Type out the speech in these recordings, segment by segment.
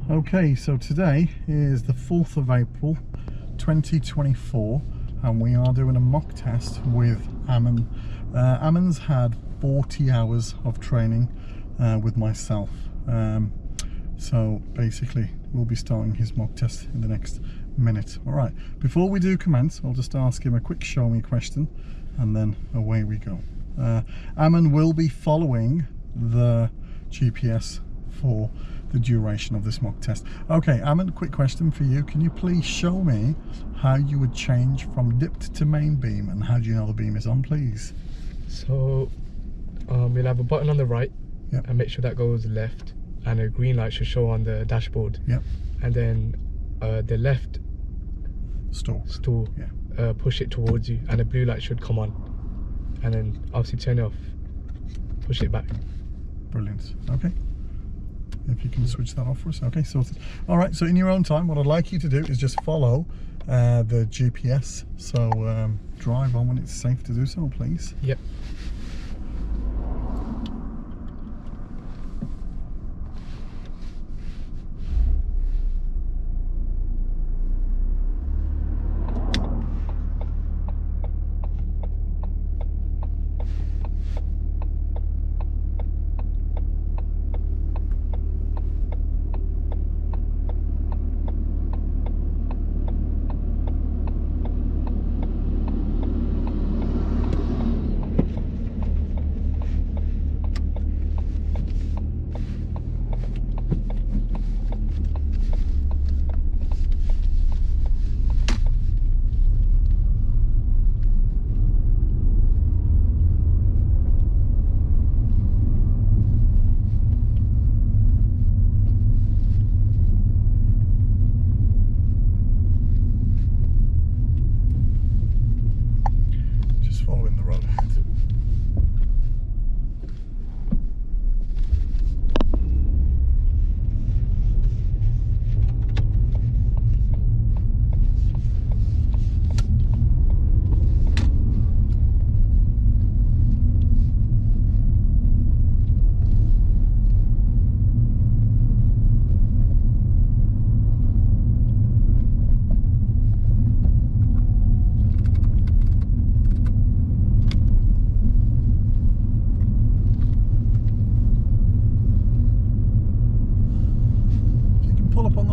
Okay, so today is the 4th of April 2024 and we are doing a mock test with Aman. Aman's had 40 hours of training with myself, so basically we'll be starting his mock test in the next minute. All right, before we do commence, I'll just ask him a quick show me question and then away we go. Aman will be following the GPS for the duration of this mock test. Okay, Aman, quick question for you. Can you please show me how you would change from dipped to main beam, and how do you know the beam is on, please? So you'll have a button on the right, yep, and make sure that goes left, and a green light should show on the dashboard. Yep. And then the left store, yeah, push it towards you, and a blue light should come on, and then obviously turn it off, push it back. Brilliant. Okay, if you can switch that off for us. Okay, sorted. All right, so in your own time, what I'd like you to do is just follow the GPS. So drive on when it's safe to do so, please. Yep.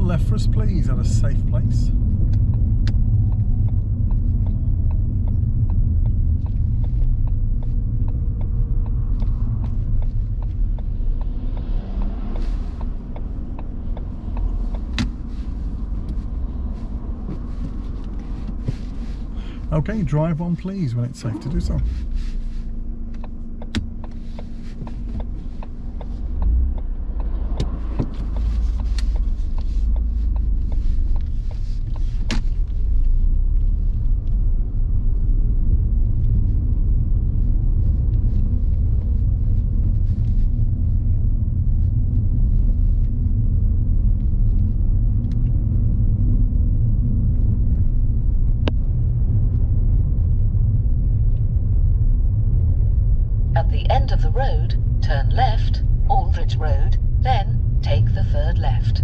Left for us, please, at a safe place. Okay, drive on please when it's safe to do so. At the end of the road, turn left, Aldridge Road, then take the third left.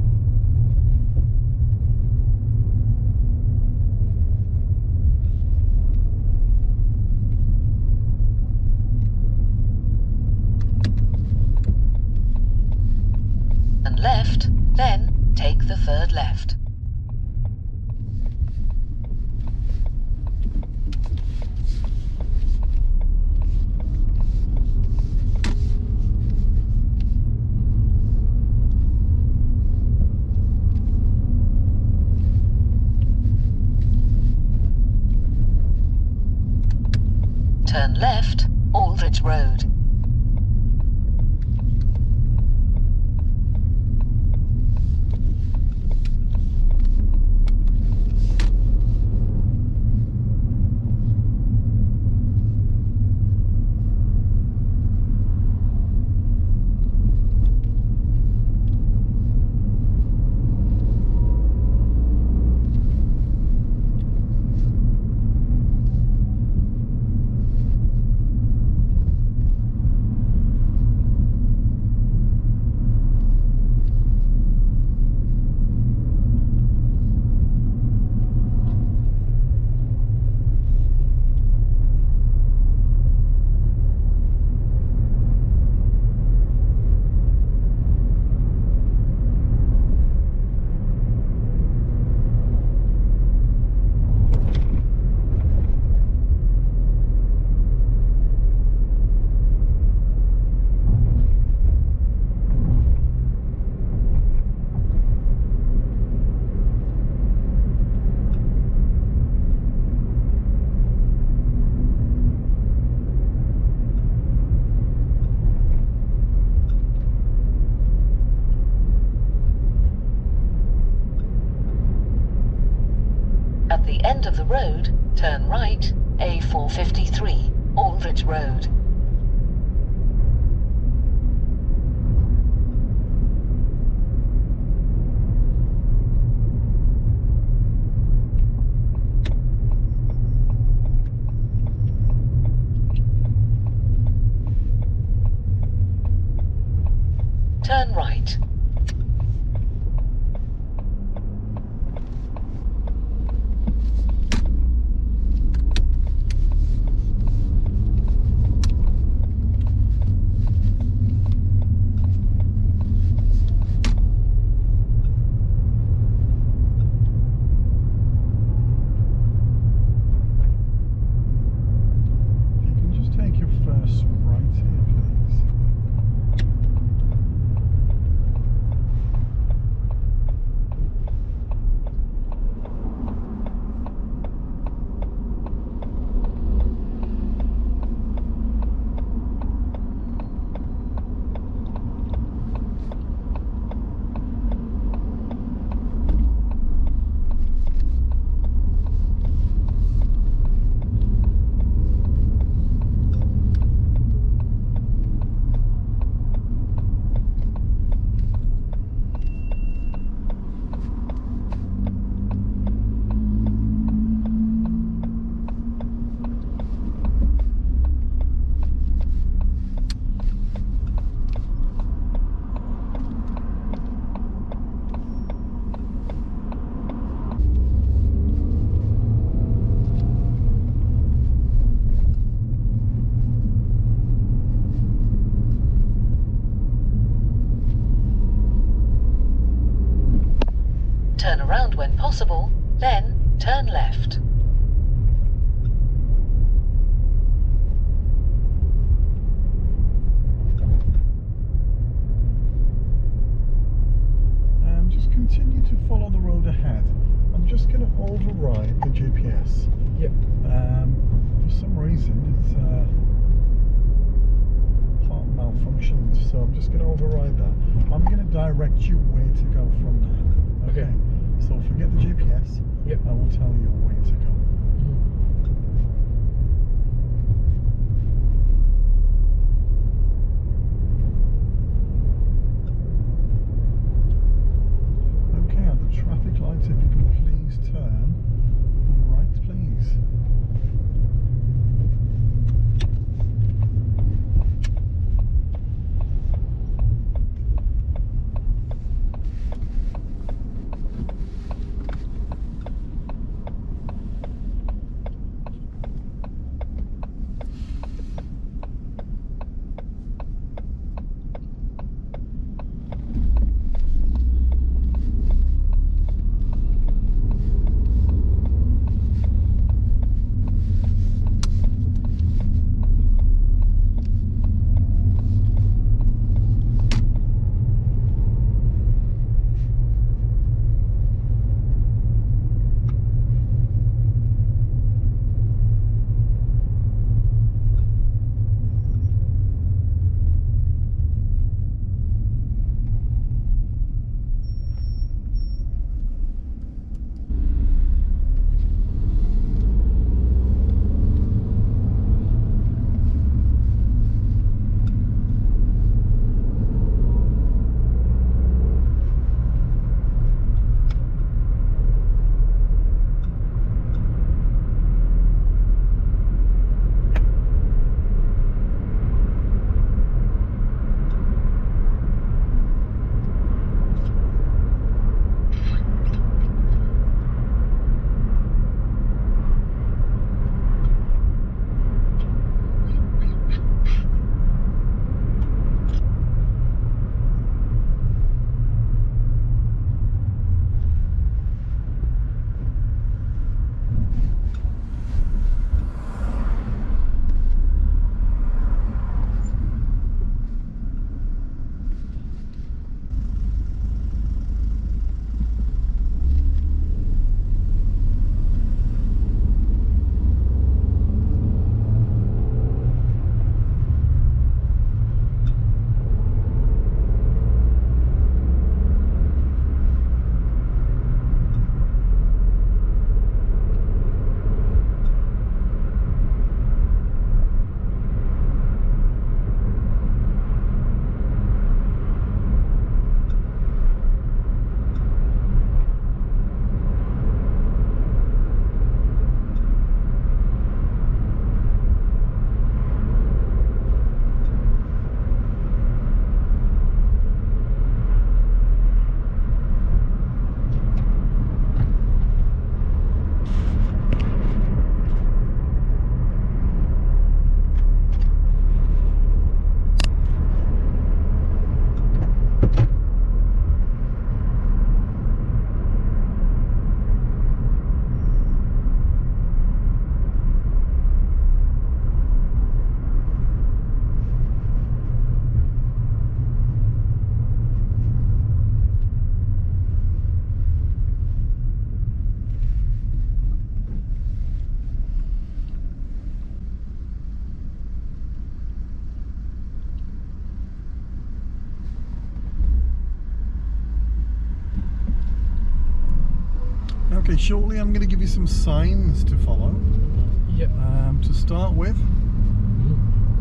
And left, then take the third left. Turn left, Aldridge Road. end of the road, turn right, A453, Aldrich Road. Turn right. You can just take your first right here, please. Turn around when possible, then turn left. Just continue to follow the road ahead. I'm just going to override the GPS. Yep. For some reason it's part malfunctioned, so I'm just going to override that. I'm going to direct you where to go from now. Okay. So forget the GPS. Yep. I will tell you where to go. Okay, at the traffic lights, if you can please turn right, please. Okay, shortly I'm going to give you some signs to follow. Yep. To start with,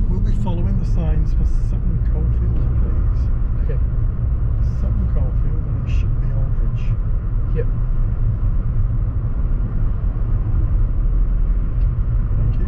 we'll be following the signs for Sutton Coldfield, please. Okay. Sutton Coldfield, and it should be Aldridge. Yep. Thank you.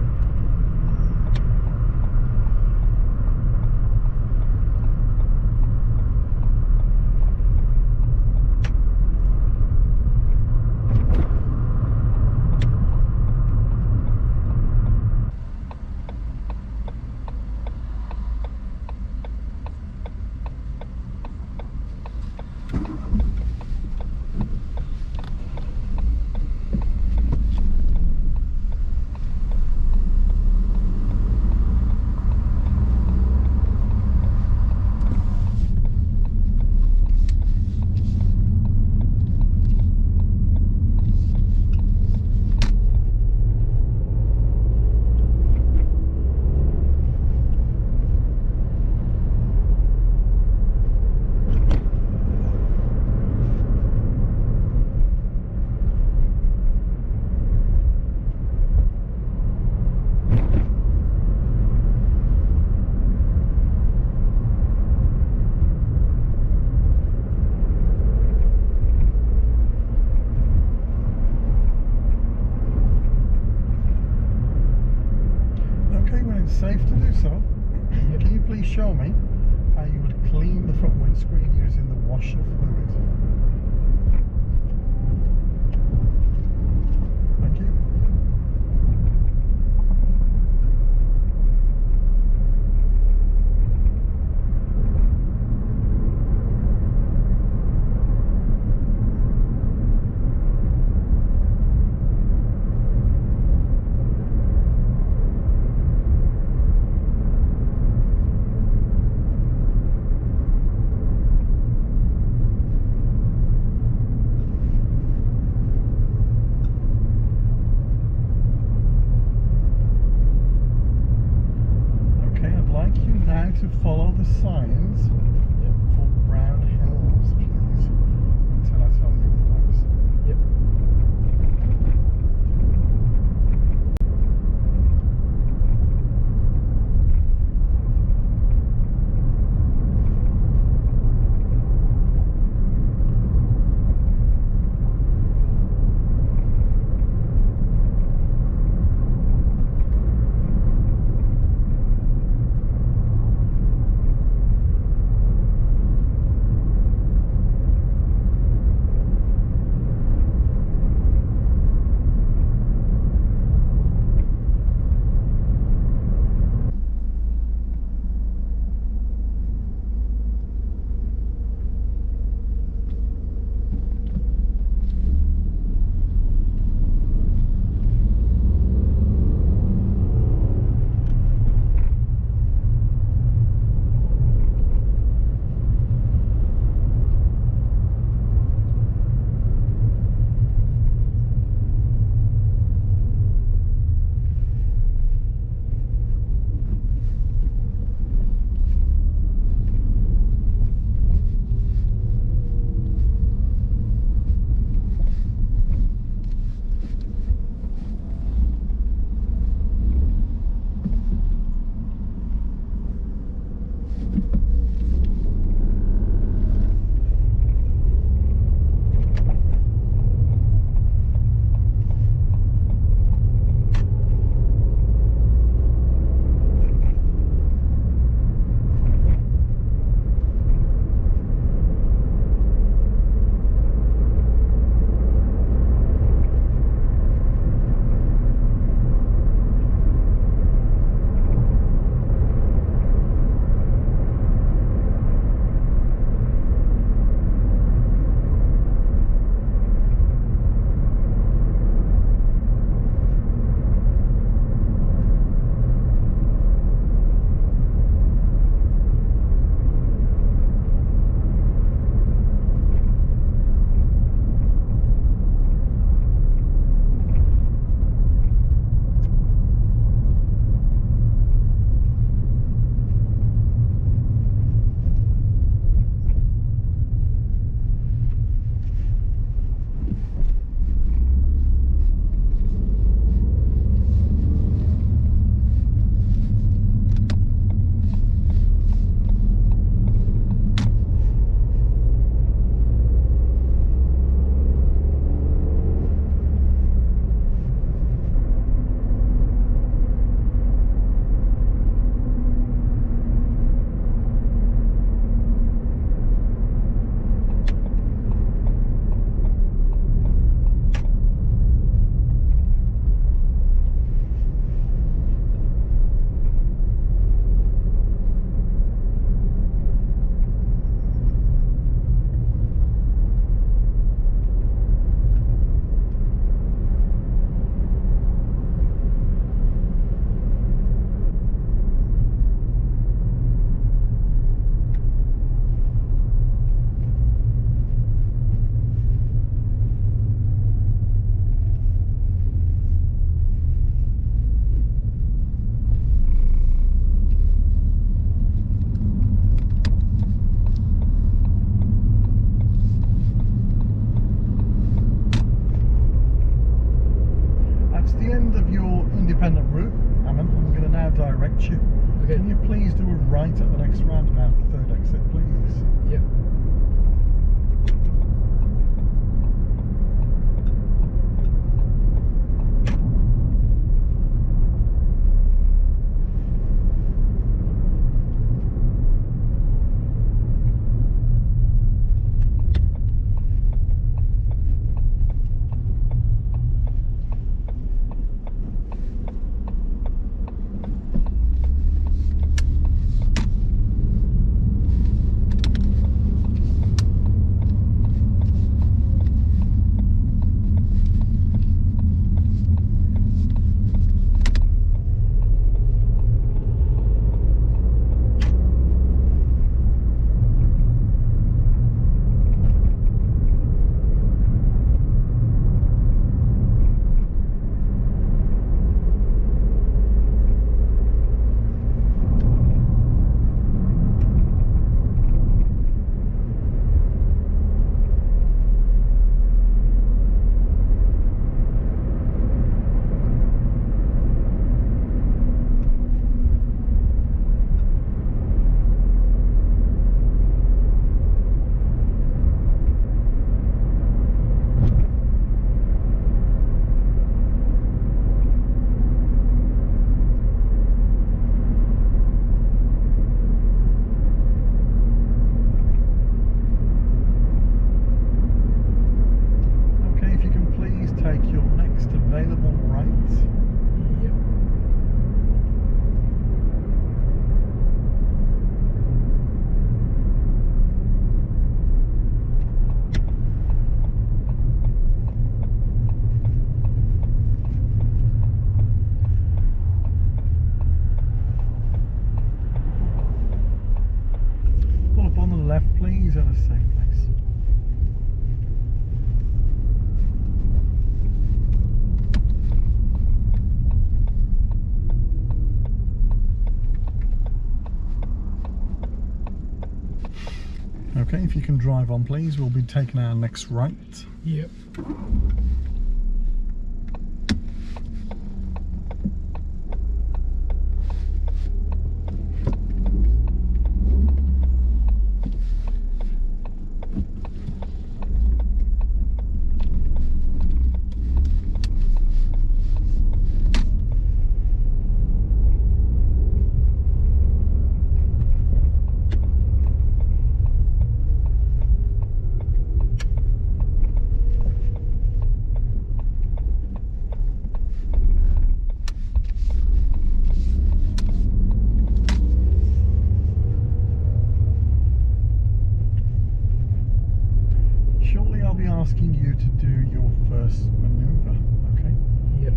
Safe to do so. Can you please show me how you would clean the front windscreen using the washer fluid? Thank you. left, please, at a safe place. Okay, if you can drive on, please. We'll be taking our next right. Yep. Asking you to do your first maneuver, okay? Yep.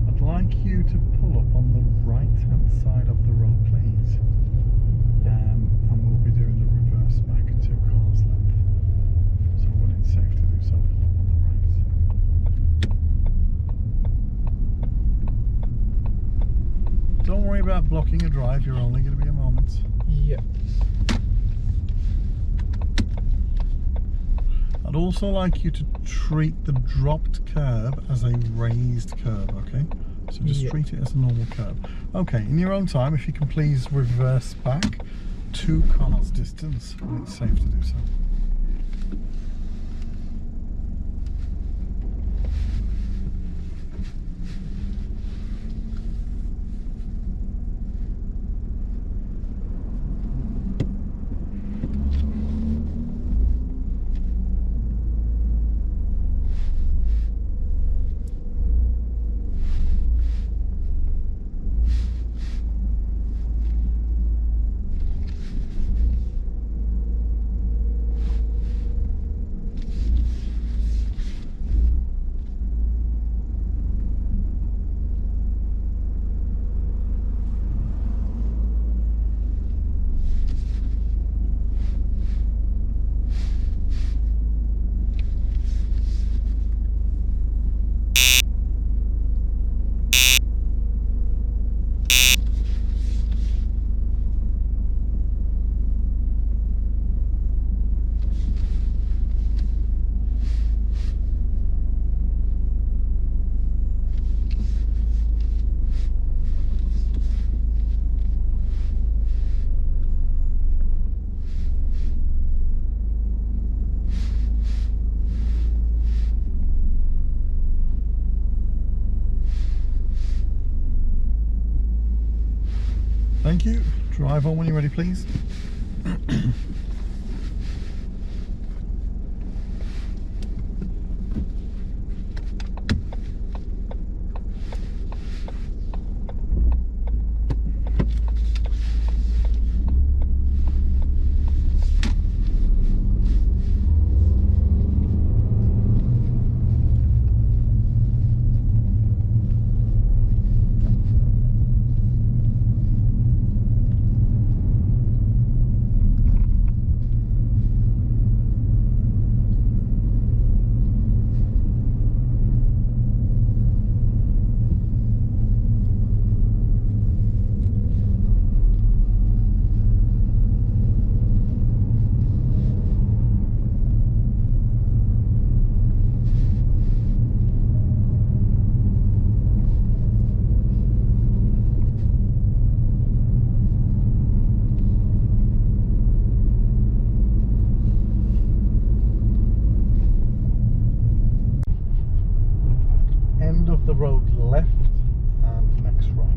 I'd like you to pull up on the right-hand side of the road, please. And we'll be doing the reverse back 2 cars length. So when it's safe to do so, pull up on the right. Don't worry about blocking a drive, you're only going to be a moment. Yep. I'd also like you to treat the dropped curb as a raised curb, okay? So just treat it as a normal curb. Okay, in your own time, if you can please reverse back 2 cars distance when it's safe to do so. Thank you. Drive on when you're ready, please. The road left and next right.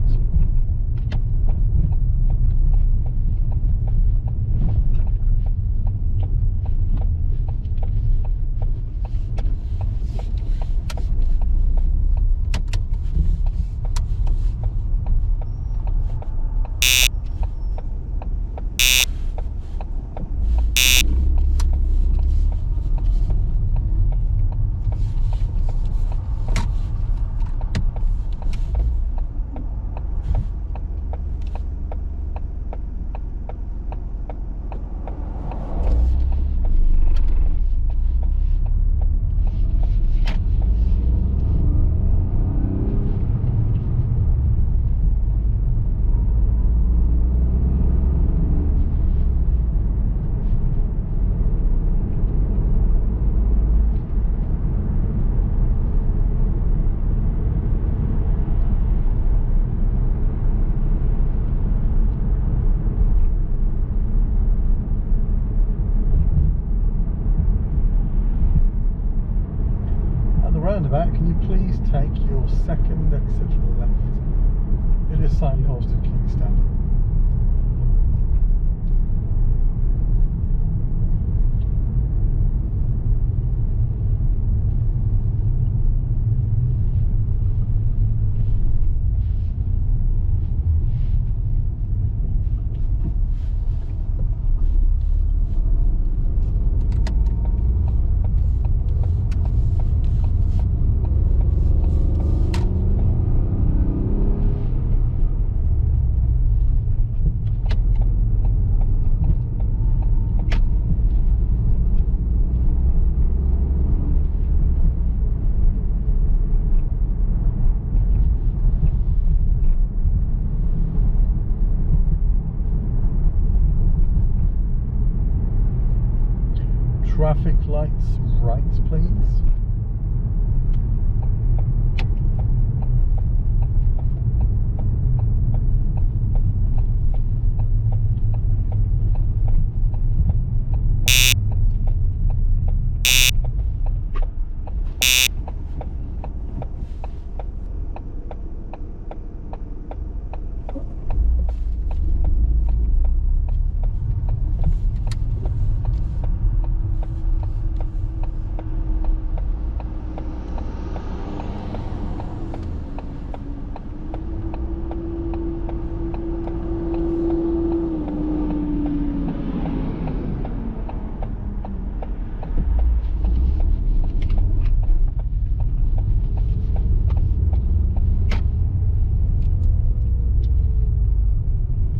second exit left. It is signposted Kingstanding. Traffic lights right, please.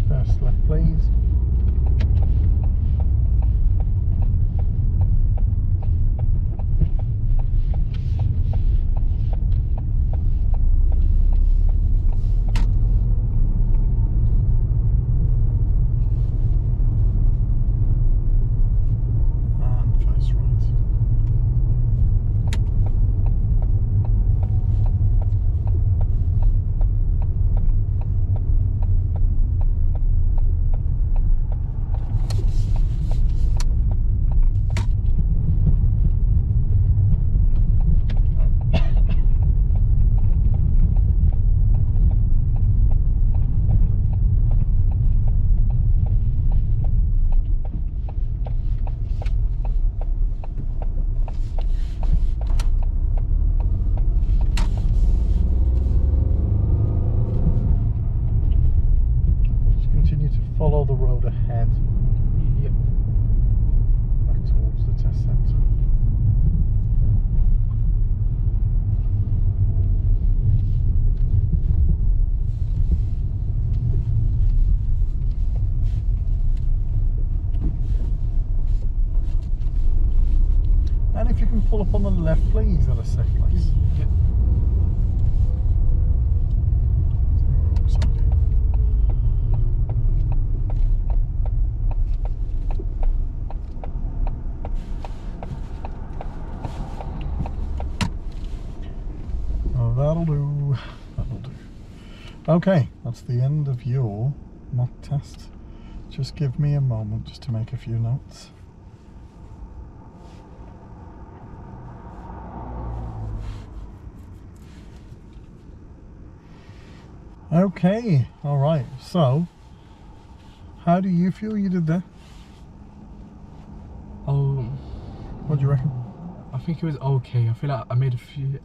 First left, please. And first right. Follow the road ahead. Yep. Back towards the test centre. And if you can pull up on the left, please, at a safe place. Yep. That'll do. That'll do. Okay, that's the end of your mock test. Just give me a moment just to make a few notes. Okay, all right. So, how do you feel you did there? Oh, What do you reckon? I think it was okay. I feel like I made a few,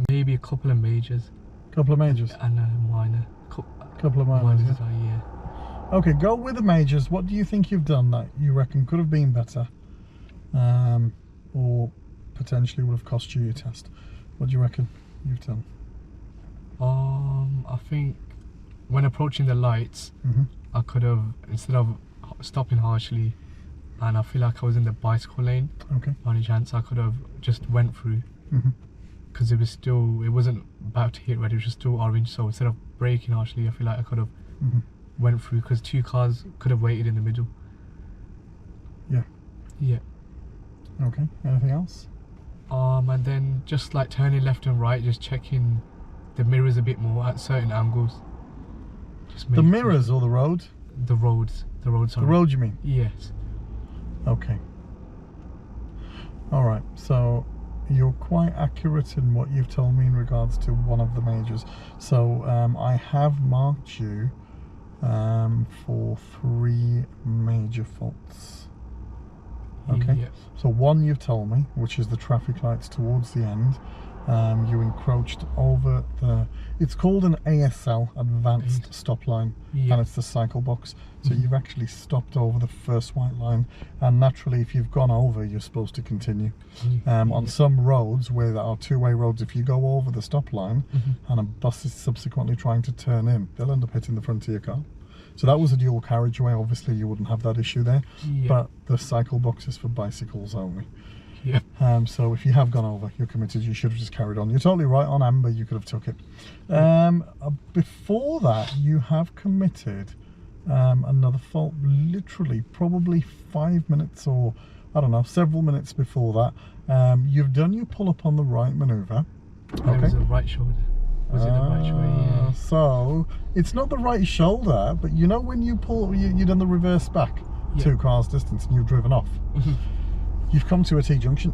maybe a couple of majors Couple of majors. and a minor. Couple of minors. Minors, Yeah. yeah. Okay, go with the majors. What do you think you've done that you reckon could have been better, or potentially would have cost you your test? What do you reckon you've done? I think when approaching the lights, I could have, instead of stopping harshly, and I feel like I was in the bicycle lane. Okay. By any chance, I could have just went through, because it wasn't about to hit red. It was just still orange. So instead of braking harshly, I feel like I could have went through, because two cars could have waited in the middle. Yeah. Yeah. Okay. Anything else? And then just like turning left and right, just checking the mirrors a bit more at certain angles. Just The mirrors or the road? The roads. The roads. The road, you mean? Yes. Okay. All right. So, you're quite accurate in what you've told me in regards to one of the majors. So I have marked you for 3 major faults. Okay, Yeah. so one you've told me, which is the traffic lights towards the end. You encroached over it's called an ASL, advanced stop line, Yeah. and it's the cycle box. So you've actually stopped over the first white line, and naturally if you've gone over, you're supposed to continue. On some roads where there are two-way roads, if you go over the stop line and a bus is subsequently trying to turn in, they'll end up hitting the front of your car. So that was a dual carriageway, obviously you wouldn't have that issue there, but the cycle box is for bicycles only. Yeah. So if you have gone over, you're committed, you should have just carried on. You're totally right, on amber you could have took it. Before that, you have committed another fault, literally probably 5 minutes, or I don't know, several minutes before that. You've done your pull up on the right manoeuvre. Okay. It was the right shoulder. Was it the right shoulder? Yeah. So it's not the right shoulder, but you know when you pull, you've done the reverse back 2 cars distance and you've driven off. You've come to a T-junction.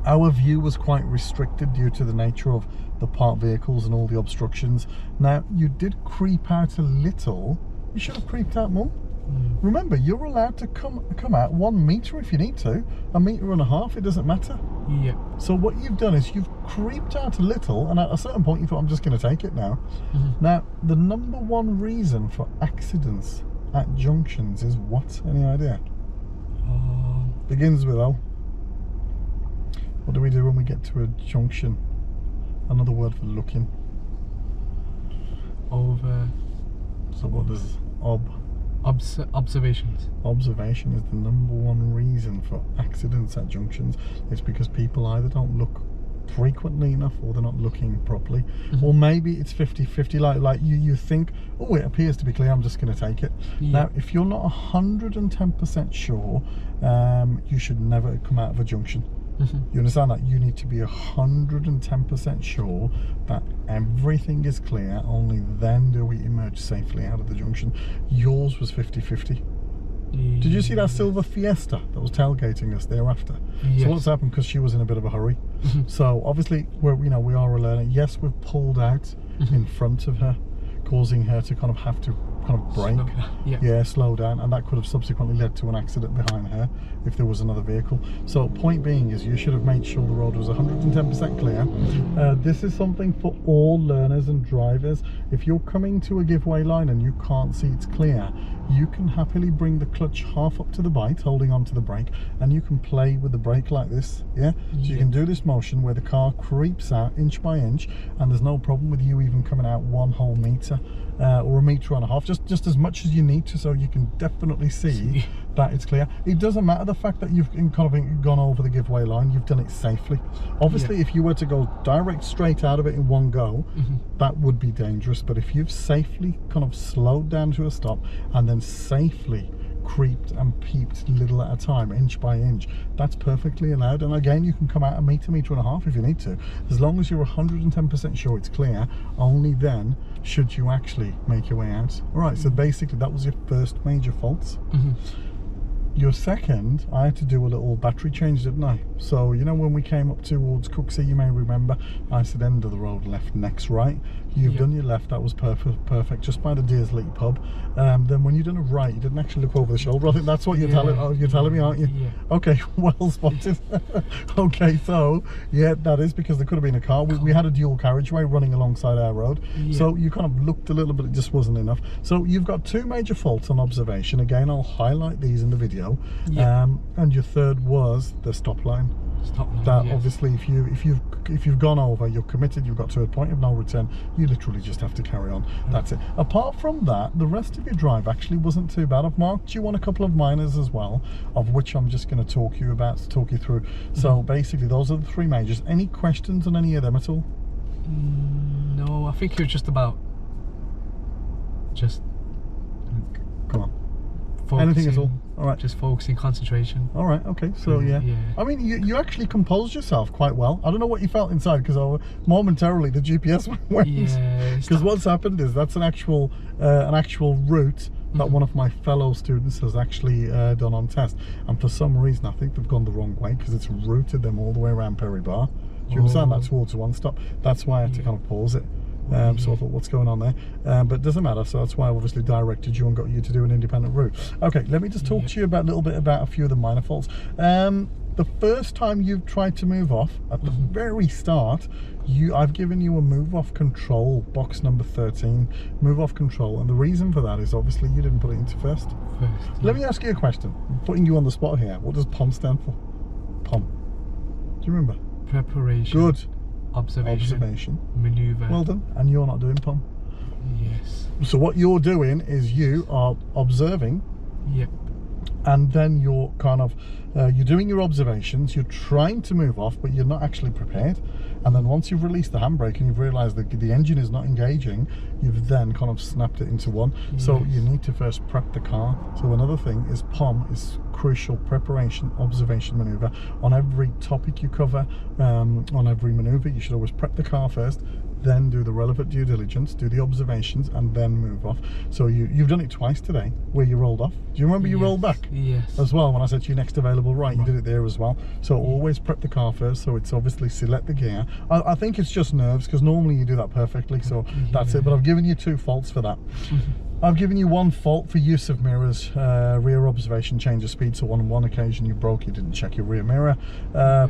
Our view was quite restricted due to the nature of the parked vehicles and all the obstructions. Now, you did creep out a little. You should have creeped out more. Remember, you're allowed to come out 1 metre if you need to, 1.5 meters, it doesn't matter. Yeah. So what you've done is you've creeped out a little, and at a certain point you thought, I'm just going to take it now. Now, the number 1 reason for accidents at junctions is what? Any idea? Begins with O. What do we do when we get to a junction? Another word for looking. Over. So what does Observations. Observation is the number 1 reason for accidents at junctions. It's because people either don't look frequently enough, or they're not looking properly, or maybe it's 50-50, like you think, oh, it appears to be clear, I'm just going to take it. Now if you're not 110% sure, you should never come out of a junction. You understand that? You need to be 110% sure that everything is clear, only then do we emerge safely out of the junction. Yours was 50-50. Did you see that silver Fiesta that was tailgating us thereafter? So what's happened, because she was in a bit of a hurry. So obviously we are a learner. Yes, we've pulled out in front of her, causing her to kind of have to brake, slow down, and that could have subsequently led to an accident behind her if there was another vehicle. So point being is, you should have made sure the road was 110% clear. This is something for all learners and drivers. If you're coming to a giveaway line and you can't see it's clear, you can happily bring the clutch half up to the bite, holding on to the brake, and you can play with the brake like this. So you can do this motion where the car creeps out inch by inch, and there's no problem with you even coming out 1 whole metre, or 1.5 meters, just as much as you need to, so you can definitely see that it's clear. It doesn't matter the fact that you've kind of gone over the giveaway line, you've done it safely. Obviously if you were to go direct straight out of it in one go, that would be dangerous, but if you've safely kind of slowed down to a stop and then safely creeped and peeped little at a time, inch by inch, that's perfectly allowed. And again, you can come out 1.5 meters if you need to, as long as you're 110% sure it's clear. Only then should you actually make your way out. All right, so basically that was your first major fault. Your second, I had to do a little battery change, didn't I? So you know when we came up towards Cooksey, you may remember, I said end of the road, left, next right. You've done your left, that was perfect, just by the Deersley pub. Then when you done a right, you didn't actually look over the shoulder. I think that's what you're telling me, aren't you? Okay, well spotted. Okay, so yeah, that is because there could have been a car. We had a dual carriageway running alongside our road, so you kind of looked a little bit, it just wasn't enough. So you've got 2 major faults on observation. Again, I'll highlight these in the video. And your third was the stop line. That obviously if you've gone over, you're committed, you've got to a point of no return, you literally just have to carry on. That's it. Apart from that, the rest of your drive actually wasn't too bad. I've marked you on a couple of minors as well, of which I'm just going to talk you through. So basically those are the 3 majors. Any questions on any of them at all? No, I think it was just about come on, focusing, anything at all. All right, just focusing, concentration. All right, okay, so yeah. I mean, you actually composed yourself quite well. I don't know what you felt inside, because momentarily the GPS went. Because what's happened is that's an actual route that one of my fellow students has actually done on test, and for some reason I think they've gone the wrong way because it's routed them all the way around Perry Bar. Do you understand? That towards one stop. That's why I had to kind of pause it. So I thought, what's going on there? But it doesn't matter, so that's why I obviously directed you and got you to do an independent route. Okay, let me just talk to you about a little bit about a few of the minor faults. The first time you've tried to move off, at the very start, I've given you a move off control, box number 13, move off control, and the reason for that is obviously you didn't put it into first. Let me ask you a question. I'm putting you on the spot here. What does POM stand for? POM. Do you remember? Preparation. Good. Observation. Maneuver. Well done. And you're not doing POM. Yes. So what you're doing is you are observing. Yep. And then you're kind of you're doing your observations, you're trying to move off, but you're not actually prepared. And then once you've released the handbrake and you've realized that the engine is not engaging, you've then kind of snapped it into one. So you need to first prep the car. So another thing is POM is crucial: preparation, observation, maneuver. On every topic you cover, on every maneuver, you should always prep the car first, then do the relevant due diligence, do the observations, and then move off. So you've done it twice today where you rolled off. Do you remember you rolled back? Yes. As well, when I said to you next available right, you did it there as well. So always prep the car first. So it's obviously select the gear. I think it's just nerves, because normally you do that perfectly, so that's it. But I've given you 2 faults for that. I've given you 1 fault for use of mirrors, rear observation, change of speed. So on one occasion you broke, you didn't check your rear mirror.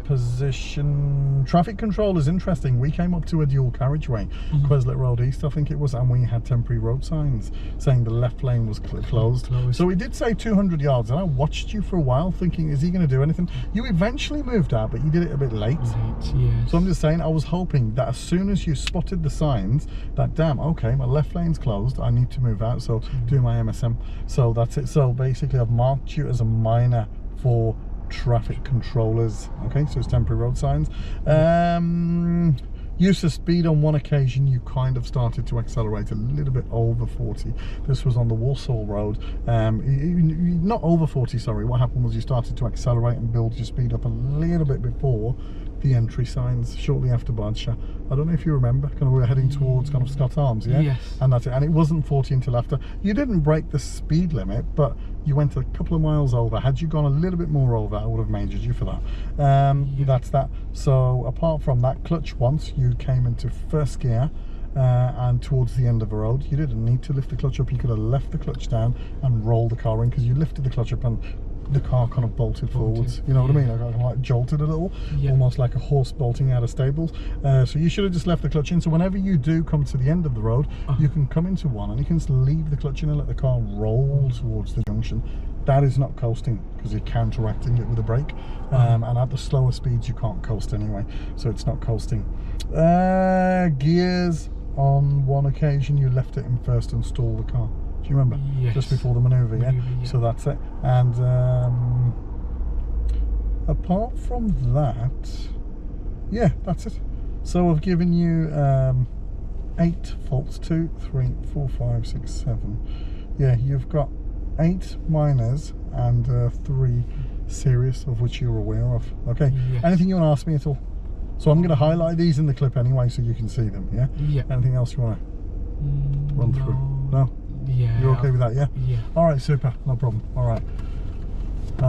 Position, traffic control is interesting. We came up to a dual carriageway, Queslet Road East I think it was, and we had temporary road signs saying the left lane was closed. So we did say 200 yards, and I watched you for a while thinking, is he going to do anything? You eventually moved out, but you did it a bit late. Yes. So I'm just saying, I was hoping that as soon as you spotted the signs that, damn, okay, my left lane's closed, I need to move out. So do my MSM. So that's it. So basically I've marked you as a minor for traffic controllers. Okay, so it's temporary road signs. Use of speed, on one occasion you kind of started to accelerate a little bit over 40. This was on the Walsall Road. Not over 40, sorry. What happened was you started to accelerate and build your speed up a little bit before the entry signs, shortly after Bardshire. I don't know if you remember, kind of we were heading towards kind of Scott Arms, yeah? Yes. And that's it. And it wasn't 40 until after. You didn't break the speed limit, but you went a couple of miles over. Had you gone a little bit more over, I would have majored you for that. That's that. So apart from that, clutch once, you came into first gear. And towards the end of the road, you didn't need to lift the clutch up. You could have left the clutch down and rolled the car in, because you lifted the clutch up and the car kind of bolted forwards. You know what I mean? I kind of like jolted a little, almost like a horse bolting out of stables. So you should have just left the clutch in. So whenever you do come to the end of the road, you can come into one and you can just leave the clutch in and let the car roll towards the junction. That is not coasting, because you're counteracting it with a brake. And at the slower speeds, you can't coast anyway. So it's not coasting. Gears, on one occasion, you left it in first and stalled the car. Do you remember? Yes. Just before the manoeuvre, yeah? So that's it. And apart from that, yeah, that's it. So I've given you 8 faults. 2, 3, 4, 5, 6, 7. Yeah, you've got 8 minors and 3 serious, of which you're aware of. Okay. Anything you want to ask me at all? So I'm going to highlight these in the clip anyway, so you can see them. Yeah. Anything else you want to run through? No. Yeah. You're okay with that, yeah? Yeah. All right, super. No problem. All right.